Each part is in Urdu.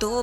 2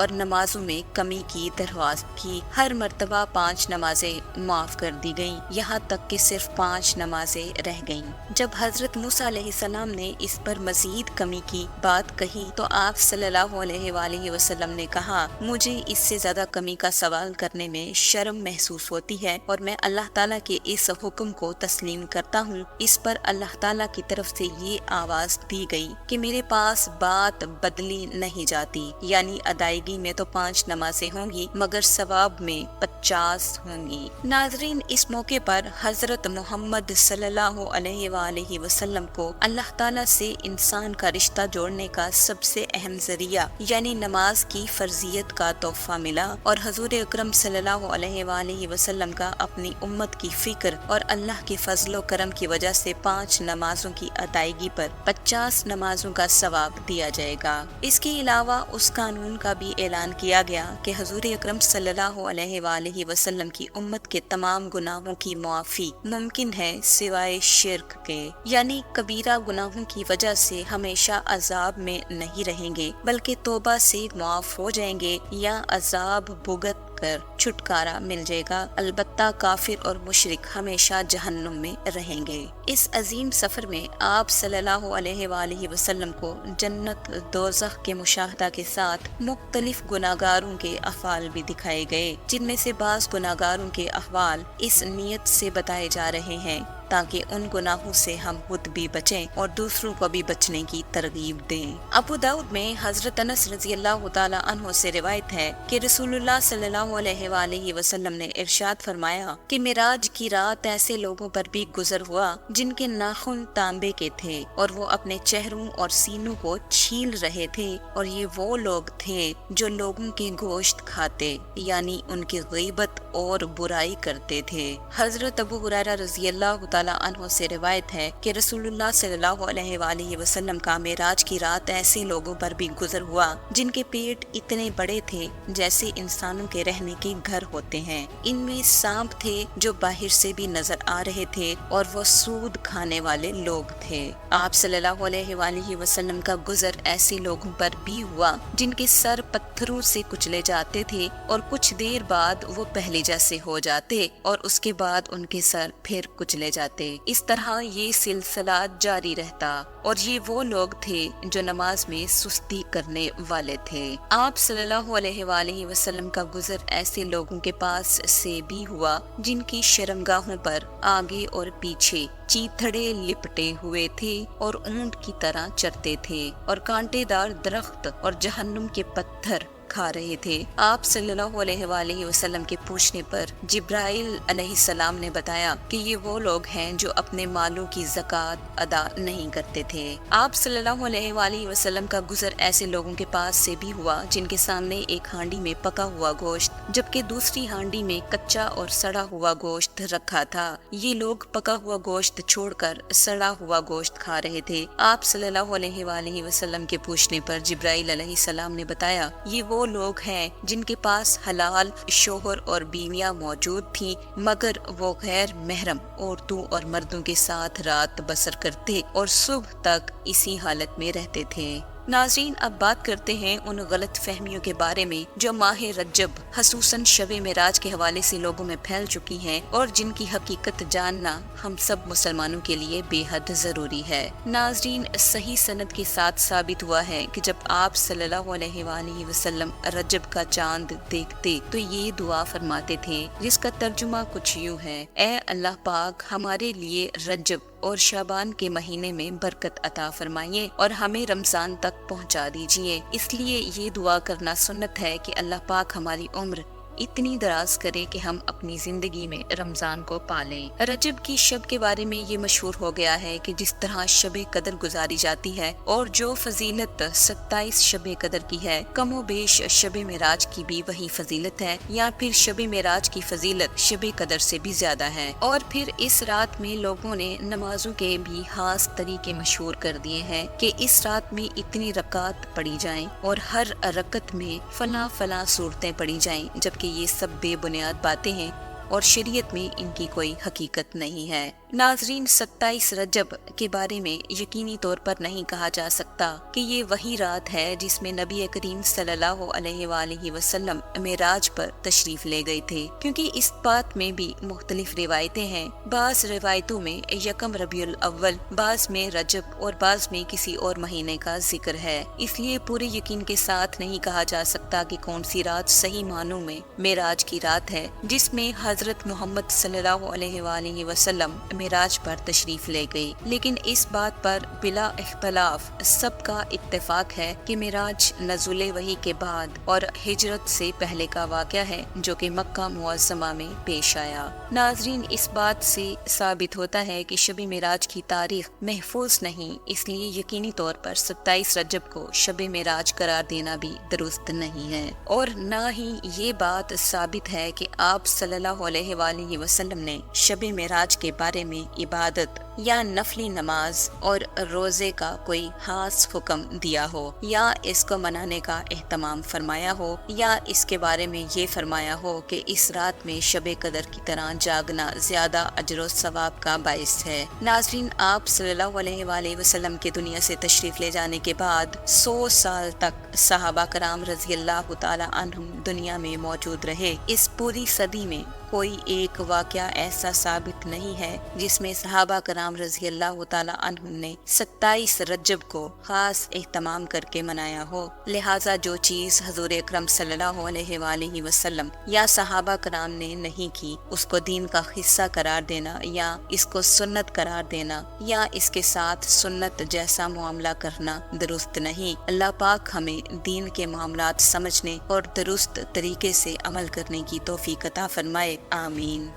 اور نمازوں میں کمی کی درخواست کی۔ ہر مرتبہ 5 نمازیں معاف کر دی گئیں، یہاں تک کہ صرف 5 نمازیں رہ گئیں۔ جب حضرت موسیٰ علیہ السلام نے اس پر مزید کمی کی بات کہی تو آپ صلی اللہ علیہ وآلہ وسلم نے کہا، مجھے اس سے زیادہ کمی کا سوال کرنے میں شرم محسوس ہوتی ہے اور میں اللہ تعالیٰ کے اس حکم کو تسلیم کرتا ہوں۔ اس پر اللہ تعالیٰ کی طرف سے یہ آواز دی گئی کہ میرے پاس بات بدلی نہیں جاتی، یعنی ادائیگی میں تو 5 نمازیں ہوں گی مگر ثواب میں 50 ہوں گی۔ ناظرین، اس موقع پر حضرت محمد صلی اللہ علیہ وآلہ وسلم کو اللہ تعالیٰ سے انسان کا رشتہ جوڑنے کا سب سے اہم ذریعہ یعنی نماز کی فرضیت کا تحفہ ملا، اور حضور اکرم صلی اللہ علیہ وآلہ وسلم کا اپنی امت کی فکر اور اللہ کے فضل و کرم کی وجہ سے 5 نمازوں کی ادائیگی پر 50 نمازوں کا ثواب دیا جائے گا۔ اس کے علاوہ اس قانون کا بھی اعلان کیا گیا کہ حضور اکرم صلی اللہ علیہ وآلہ وسلم کی امت کے تمام گناہوں کی معافی ممکن ہے سوائے شرک کے، یعنی کبیرہ گناہوں کی وجہ سے ہمیشہ عذاب میں نہیں رہیں گے بلکہ توبہ سے معاف ہو جائیں گے یا عذاب بھگت کر چھٹکارا مل جائے گا، البتہ کافر اور مشرک ہمیشہ جہنم میں رہیں گے۔ اس عظیم سفر میں آپ صلی اللہ علیہ وآلہ وسلم کو جنت دوزخ کے مشاہدہ کے ساتھ مختلف گناہگاروں کے احوال بھی دکھائے گئے، جن میں سے بعض گناہگاروں کے احوال اس نیت سے بتائے جا رہے ہیں تاکہ ان گناہوں سے ہم خود بھی بچیں اور دوسروں کو بھی بچنے کی ترغیب دیں۔ ابو داؤد میں حضرت انس رضی اللہ تعالی عنہ سے روایت ہے کہ رسول اللہ صلی اللہ علیہ وآلہ وسلم نے ارشاد فرمایا کہ معراج کی رات ایسے لوگوں پر بھی گزر ہوا جن کے ناخن تانبے کے تھے اور وہ اپنے چہروں اور سینوں کو چھیل رہے تھے، اور یہ وہ لوگ تھے جو لوگوں کے گوشت کھاتے یعنی ان کی غیبت اور برائی کرتے تھے۔ حضرت ابو ہریرہ رضی اللہ تعالی عنہ سے روایت ہے کہ رسول اللہ صلی اللہ علیہ وآلہ وسلم کا معراج کی رات ایسے لوگوں پر بھی گزر ہوا جن کے پیٹ اتنے بڑے تھے جیسے انسانوں کے رہنے کے گھر ہوتے ہیں، ان میں سانپ تھے جو باہر سے بھی نظر آ رہے تھے اور وہ سود کھانے والے لوگ تھے۔ آپ صلی اللہ علیہ وآلہ وسلم کا گزر ایسے لوگوں پر بھی ہوا جن کے سر پتھروں سے کچلے جاتے تھے اور کچھ دیر بعد وہ پہلے جیسے ہو جاتے اور اس کے بعد ان کے سر پھر کچلے جاتے۔ اس طرح یہ سلسلہ جاری رہتا، اور یہ وہ لوگ تھے جو نماز میں سستی کرنے والے تھے۔ آپ صلی اللہ علیہ وآلہ وسلم کا گزر ایسے لوگوں کے پاس سے بھی ہوا جن کی شرمگاہوں پر آگے اور پیچھے چیتھڑے لپٹے ہوئے تھے اور اونٹ کی طرح چرتے تھے اور کانٹے دار درخت اور جہنم کے پتھر کھا رہے تھے۔ آپ صلی اللہ علیہ وآلہ وسلم کے پوچھنے پر جبرائیل علیہ السلام نے بتایا کہ یہ وہ لوگ ہیں جو اپنے مالوں کی زکوٰۃ ادا نہیں کرتے تھے۔ آپ صلی اللہ علیہ وآلہ وسلم کا گزر ایسے لوگوں کے پاس سے بھی ہوا جن کے سامنے ایک ہانڈی میں پکا ہوا گوشت جبکہ دوسری ہانڈی میں کچا اور سڑا ہوا گوشت رکھا تھا۔ یہ لوگ پکا ہوا گوشت چھوڑ کر سڑا ہوا گوشت کھا رہے تھے۔ آپ صلی اللہ علیہ وآلہ وسلم کے پوچھنے پر جبرائیل علیہ السلام نے بتایا، یہ وہ لوگ ہیں جن کے پاس حلال شوہر اور بیویاں موجود تھیں مگر وہ غیر محرم عورتوں اور مردوں کے ساتھ رات بسر کرتے اور صبح تک اسی حالت میں رہتے تھے۔ ناظرین، اب بات کرتے ہیں ان غلط فہمیوں کے بارے میں جو ماہ رجب خصوصاً شب معراج کے حوالے سے لوگوں میں پھیل چکی ہیں اور جن کی حقیقت جاننا ہم سب مسلمانوں کے لیے بے حد ضروری ہے۔ ناظرین، صحیح سند کے ساتھ ثابت ہوا ہے کہ جب آپ صلی اللہ علیہ وآلہ وسلم رجب کا چاند دیکھتے تو یہ دعا فرماتے تھے جس کا ترجمہ کچھ یوں ہے، اے اللہ پاک، ہمارے لیے رجب اور شعبان کے مہینے میں برکت عطا فرمائیے اور ہمیں رمضان تک پہنچا دیجیے۔ اس لیے یہ دعا کرنا سنت ہے کہ اللہ پاک ہماری عمر اتنی دراز کرے کہ ہم اپنی زندگی میں رمضان کو پالیں۔ رجب کی شب کے بارے میں یہ مشہور ہو گیا ہے کہ جس طرح شب قدر گزاری جاتی ہے اور جو فضیلت 27 شب قدر کی ہے، کم و بیش شب معراج کی بھی وہی فضیلت ہے، یا پھر شب معراج کی فضیلت شب قدر سے بھی زیادہ ہے۔ اور پھر اس رات میں لوگوں نے نمازوں کے بھی خاص طریقے مشہور کر دیے ہیں کہ اس رات میں اتنی رکعات پڑھی جائیں اور ہر رکعت میں فلاں فلاں صورتیں پڑھی جائیں، جبکہ یہ سب بے بنیاد باتیں ہیں اور شریعت میں ان کی کوئی حقیقت نہیں ہے۔ ناظرین، 27 رجب کے بارے میں یقینی طور پر نہیں کہا جا سکتا کہ یہ وہی رات ہے جس میں نبی کریم صلی اللہ علیہ وآلہ وسلم معراج پر تشریف لے گئے تھے، کیونکہ اس بات میں بھی مختلف روایتیں ہیں۔ بعض روایتوں میں یکم ربیع الاول، بعض میں رجب اور بعض میں کسی اور مہینے کا ذکر ہے، اس لیے پورے یقین کے ساتھ نہیں کہا جا سکتا کہ کون سی رات صحیح معنوں میں معراج کی رات ہے جس میں حضرت محمد صلی اللہ علیہ وآلہ وسلم معراج پر تشریف لے گئی، لیکن اس بات پر بلا اختلاف سب کا اتفاق ہے کہ معراج نزول وحی کے بعد اور ہجرت سے پہلے کا واقعہ ہے جو کہ مکہ معظمہ میں پیش آیا۔ ناظرین، اس بات سے ثابت ہوتا ہے کہ شب معراج کی تاریخ محفوظ نہیں، اس لیے یقینی طور پر 27 رجب کو شب معراج قرار دینا بھی درست نہیں ہے، اور نہ ہی یہ بات ثابت ہے کہ آپ صلی اللہ علیہ وآلہ وسلم نے شب معراج کے بارے میں عبادت یا نفلی نماز اور روزے کا کوئی خاص حکم دیا ہو، یا اس کو منانے کا اہتمام فرمایا ہو، یا اس کے بارے میں یہ فرمایا ہو کہ اس رات میں شب قدر کی طرح جاگنا زیادہ اجر و ثواب کا باعث ہے۔ ناظرین، آپ صلی اللہ علیہ وآلہ وسلم کے دنیا سے تشریف لے جانے کے بعد 100 سال تک صحابہ کرام رضی اللہ تعالی عنہم دنیا میں موجود رہے۔ اس پوری صدی میں کوئی ایک واقعہ ایسا ثابت نہیں ہے جس میں صحابہ کرام رضی اللہ تعالی عنہم نے 27 رجب کو خاص اہتمام کر کے منایا ہو، لہٰذا جو چیز حضور اکرم صلی اللہ علیہ وآلہ وسلم یا صحابہ کرام نے نہیں کی اس کو دین کا حصہ قرار دینا، یا اس کو سنت قرار دینا، یا اس کے ساتھ سنت جیسا معاملہ کرنا درست نہیں۔ اللہ پاک ہمیں دین کے معاملات سمجھنے اور درست طریقے سے عمل کرنے کی توفیق عطا فرمائے، آمین۔